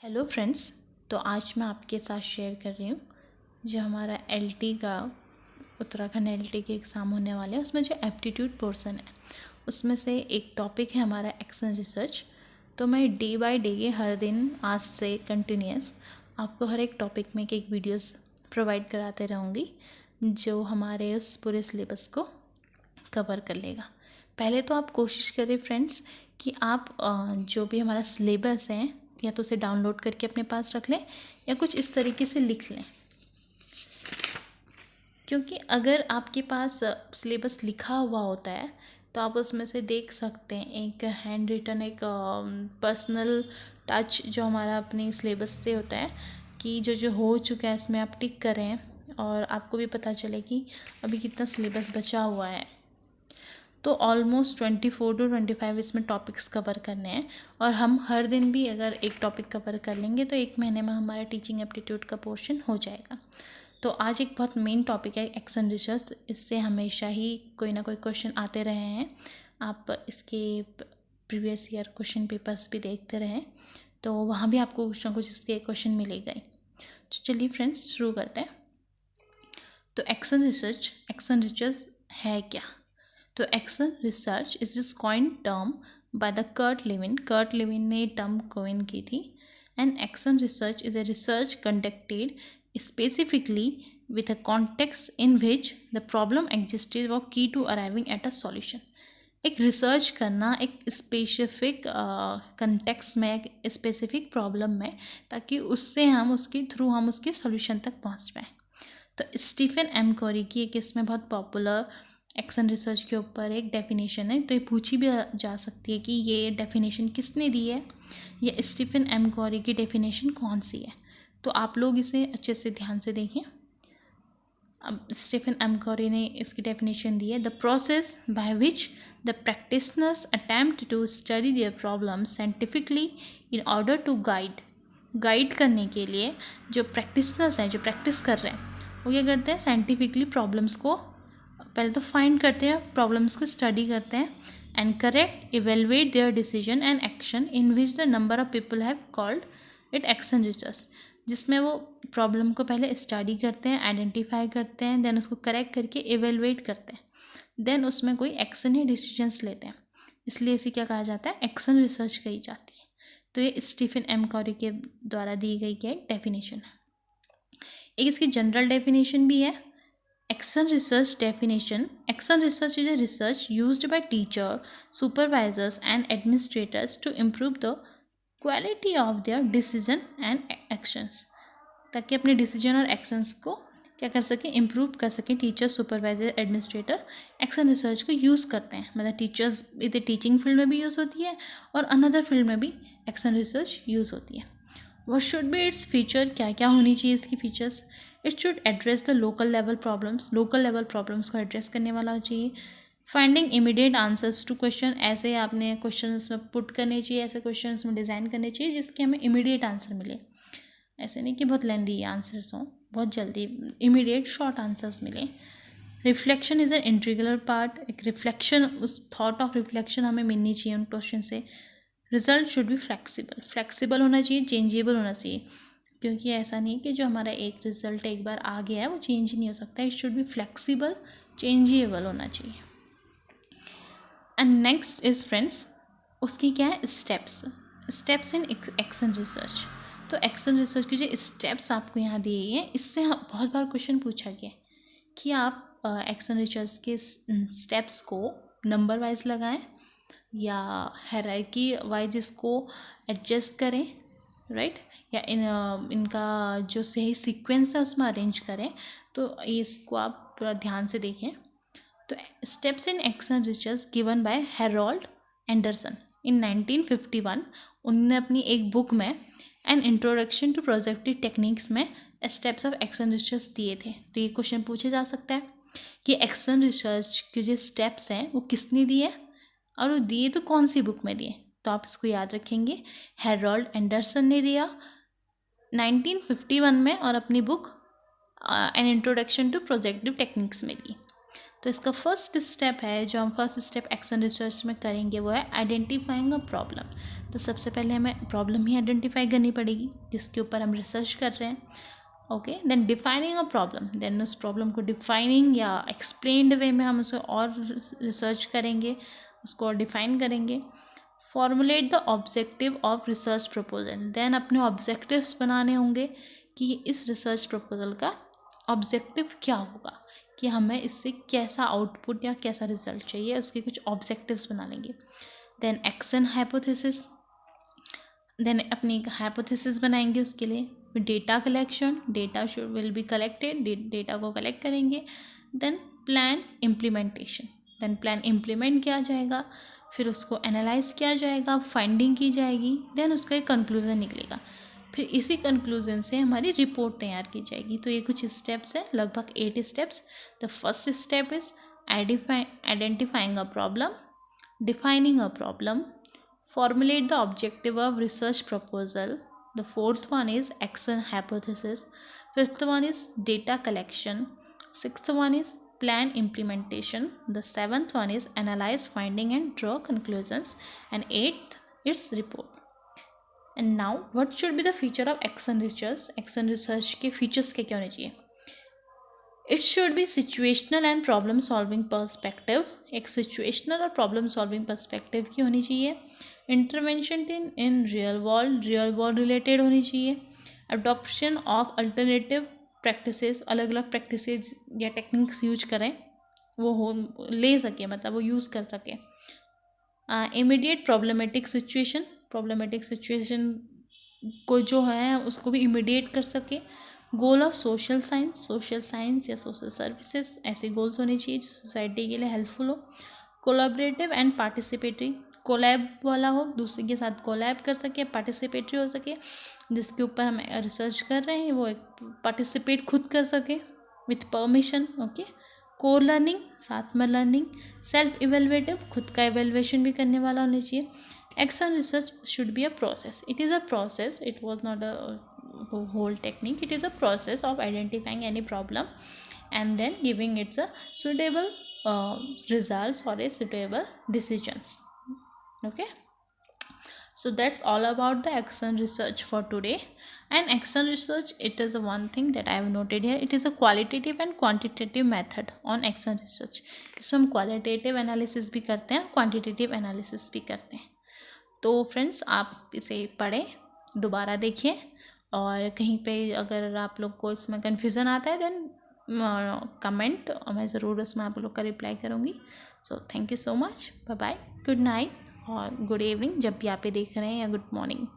Hello friends. तो आज मैं आपके साथ शेयर कर रही हूँ जो हमारा एलटी का उत्तराखंड एलटी के एग्ज़ाम होने वाले हैं उसमें जो एप्टीट्यूड पोर्शन है उसमें से एक टॉपिक है हमारा एक्शन रिसर्च। तो मैं डे बाय डे हर दिन आज से कंटिन्यूस आपको हर एक टॉपिक में एक वीडियोस प्रोवाइड कराते रहूँगी जो हमारे उस पूरे सिलेबस को कवर कर लेगा। पहले तो आप कोशिश करें फ्रेंड्स कि आप जो भी हमारा सिलेबस है या तो उसे डाउनलोड करके अपने पास रख लें या कुछ इस तरीके से लिख लें, क्योंकि अगर आपके पास सिलेबस लिखा हुआ होता है तो आप उसमें से देख सकते हैं एक हैंड रिटन एक पर्सनल टच जो हमारा अपने सिलेबस से होता है कि जो जो हो चुका है इसमें आप टिक करें और आपको भी पता चले कि अभी कितना सिलेबस बचा हुआ है। तो ऑलमोस्ट 24 टू 25 इसमें टॉपिक्स कवर करने हैं और हम हर दिन भी अगर एक टॉपिक कवर कर लेंगे तो एक महीने में हमारा टीचिंग एप्टीट्यूड का पोर्शन हो जाएगा। तो आज एक बहुत मेन टॉपिक है एक्शन रिसर्च। इससे हमेशा ही कोई ना कोई क्वेश्चन आते रहे हैं। आप इसके प्रीवियस ईयर क्वेश्चन पेपर्स भी देखते रहें तो वहाँ भी आपको कुछ ना कुछ इसके क्वेश्चन मिलेगा ही। तो चलिए फ्रेंड्स शुरू करते हैं। तो एक्शन रिसर्च है क्या? तो action research is this coin term by the Kurt Lewin. Kurt Lewin ने टर्म कॉइन की थी। And action research is a research conducted specifically with a context in which the problem existed was key to arriving at a solution। एक research करना एक specific context में एक specific problem में ताकि उससे हम उसके थ्रू हम उसके सॉल्यूशन तक पहुंच पाएँ। तो स्टीफन एम कॉरी की एक इसमें बहुत पॉपुलर एक्शन रिसर्च के ऊपर एक डेफिनेशन है। तो ये पूछी भी जा सकती है कि ये डेफिनेशन किसने दी है या स्टीफन एम कॉरी की डेफिनेशन कौन सी है। तो आप लोग इसे अच्छे से ध्यान से देखें। अब स्टीफन एम कॉरी ने इसकी डेफिनेशन दी है, the process by which the practitioners attempt to study their problem scientifically in order to guide करने के लिए जो प्रैक्टिशनर्स हैं जो प्रैक्टिस कर रहे हैं वो क्या करते हैं, साइंटिफिकली प्रॉब्लम्स को पहले तो फाइंड करते हैं, प्रॉब्लम्स को स्टडी करते हैं and correct evaluate there decision and action in which the number of people have called it action research. जिसमें वो प्रॉब्लम को पहले स्टडी करते हैं, आइडेंटिफाई करते हैं, देन उसको करेक्ट करके इवेलुएट करते हैं, देन उसमें कोई एक्शन या डिसीजंस लेते हैं। इसलिए इसे क्या कहा जाता है, एक्शन रिसर्च कही जाती है। तो ये स्टीफन एम कॉरी के द्वारा दी गई क्या एक डेफिनेशन है। एक इसकी जनरल डेफिनेशन भी है। Action research definition, action research is a research used by teacher, supervisors and administrators to improve the quality of their decision and actions. ताकि अपने डिसीजन और एक्शंस को क्या कर सकें, इम्प्रूव कर सकें। Teacher, supervisor, administrator action research को यूज़ करते हैं। मतलब टीचर्स इधर टीचिंग फील्ड में भी यूज़ होती है और अनदर फील्ड में भी एक्शन रिसर्च यूज़ होती है। What should be its feature, क्या क्या होनी चाहिए इसकी features. It should address the local level problems, local level problems को एड्रेस करने वाला चाहिए। Finding immediate answers to question, ऐसे आपने क्वेश्चन में पुट करने चाहिए, ऐसे क्वेश्चन में डिज़ाइन करने चाहिए जिसके हमें इमीडिएट आंसर मिले। ऐसे नहीं कि बहुत लेंदी आंसर्स हों, बहुत जल्दी इमीडिएट शॉर्ट आंसर्स मिलें। Reflection is an integral part, एक रिफ्लेक्शन, उस थॉट ऑफ रिफ्लेक्शन हमें मिलनी चाहिए उन क्वेश्चन से। Result should be flexible, flexible होना चाहिए, चेंजेबल होना चाहिए, क्योंकि ऐसा नहीं कि जो हमारा एक रिजल्ट एक बार आ गया है वो चेंज ही नहीं हो सकता। It should be flexible, changeable होना चाहिए। एंड नेक्स्ट इज फ्रेंड्स, उसकी क्या है, स्टेप्स इन एक्शन रिसर्च। तो एक्शन रिसर्च की जो स्टेप्स आपको यहाँ दिए हैं, इससे बहुत बार क्वेश्चन पूछा गया कि आप एक्शन रिसर्च के स्टेप्स को नंबर वाइज लगाएं या हायरार्की वाइज इसको एडजस्ट करें, राइट, या इनका जो सही सीक्वेंस है उसमें अरेंज करें। तो इसको आप पूरा ध्यान से देखें। तो steps in action research given by Harold Anderson in 1951, उन्होंने अपनी एक बुक में an introduction to projective techniques में स्टेप्स ऑफ एक्शन रिसर्च दिए थे। तो ये क्वेश्चन पूछे जा सकता है कि एक्शन रिसर्च के जो स्टेप्स हैं वो किसने दिए और वो दिए तो कौन सी बुक में दिए। तो आप इसको याद रखेंगे, हैरोल्ड एंडरसन ने दिया 1951 में और अपनी book an introduction to projective techniques में दी। तो इसका फर्स्ट स्टेप है, जो हम फर्स्ट स्टेप एक्शन रिसर्च में करेंगे, वो है आइडेंटिफाइंग अ प्रॉब्लम। तो सबसे पहले हमें प्रॉब्लम ही आइडेंटिफाई करनी पड़ेगी जिसके ऊपर हम रिसर्च कर रहे हैं। Okay, then defining a problem, then उस प्रॉब्लम को डिफाइनिंग या एक्सप्लेन्ड वे में हम उसे और रिसर्च करेंगे, उसको और डिफाइन करेंगे। Formulate the objective of research proposal, then अपने ऑब्जेक्टिव्स बनाने होंगे कि इस रिसर्च प्रपोजल का ऑब्जेक्टिव क्या होगा, कि हमें इससे कैसा आउटपुट या कैसा रिजल्ट चाहिए, उसके कुछ ऑब्जेक्टिव्स बना लेंगे। देन एक्शन हाइपोथेसिस, देन अपनी एक हाइपोथेसिस बनाएंगे उसके लिए। Data collection, data will be collected, data को कलेक्ट करेंगे। Then plan implementation, then plan implement किया जाएगा, फिर उसको एनालाइज किया जाएगा, फाइंडिंग की जाएगी, देन उसका एक कंक्लूजन निकलेगा, फिर इसी कंक्लूजन से हमारी रिपोर्ट तैयार की जाएगी। तो ये कुछ स्टेप्स हैं, लगभग 8 steps. The first step is identifying a problem, defining a problem, formulate the objective of research proposal. The fourth one is action hypothesis. Fifth one is data collection. Sixth one is plan implementation. The seventh one is analyze finding and draw conclusions. And eighth is report. And now what should be the feature of action research? Action research के features क्या होने चाहिए? It should be situational and problem solving perspective, एक situational और problem solving perspective की होनी चाहिए। Intervention in real world related होनी चाहिए। अडॉप्शन ऑफ अल्टरनेटिव प्रैक्टिसेस, अलग अलग प्रैक्टिसेस या टेक्निक्स यूज करें, वो हो ले सके, मतलब वो यूज़ कर सके। इमीडिएट प्रॉब्लमेटिक सिचुएशन को जो है उसको भी इमीडिएट कर सके। गोल ऑफ सोशल साइंस या सोशल सर्विसेज, ऐसे गोल्स होने चाहिए जो सोसाइटी के लिए हेल्पफुल हो। कोलैबोरेटिव एंड पार्टिसिपेटरी, कोलैब वाला हो, दूसरे के साथ कोलैब कर सके, पार्टिसिपेटरी हो सके, जिसके ऊपर हम रिसर्च कर रहे हैं वो एक पार्टिसिपेट खुद कर सके with permission. Okay, core learning, साथ में लर्निंग। सेल्फ इवेलुएटिव, खुद का इवेलुएशन भी करने वाला होना चाहिए। Action research should be a process, it is a process, it was not a whole technique, it is a process of identifying any problem and then giving it a suitable results or a suitable decisions. Okay, so that's all about the action research for today. And action research, it is one thing that I have noted here, it is a qualitative and quantitative method on action research. इसमें हम qualitative analysis भी करते हैं, quantitative analysis भी करते हैं। तो friends, आप इसे पढ़ें, दोबारा देखिए, और कहीं पे अगर आप लोग को इसमें कन्फ्यूज़न आता है देन कमेंट, मैं ज़रूर उसमें आप लोग का रिप्लाई करूँगी। So thank you so much, bye bye, good night और गुड इवनिंग, जब भी आप ये देख रहे हैं, या गुड मॉर्निंग।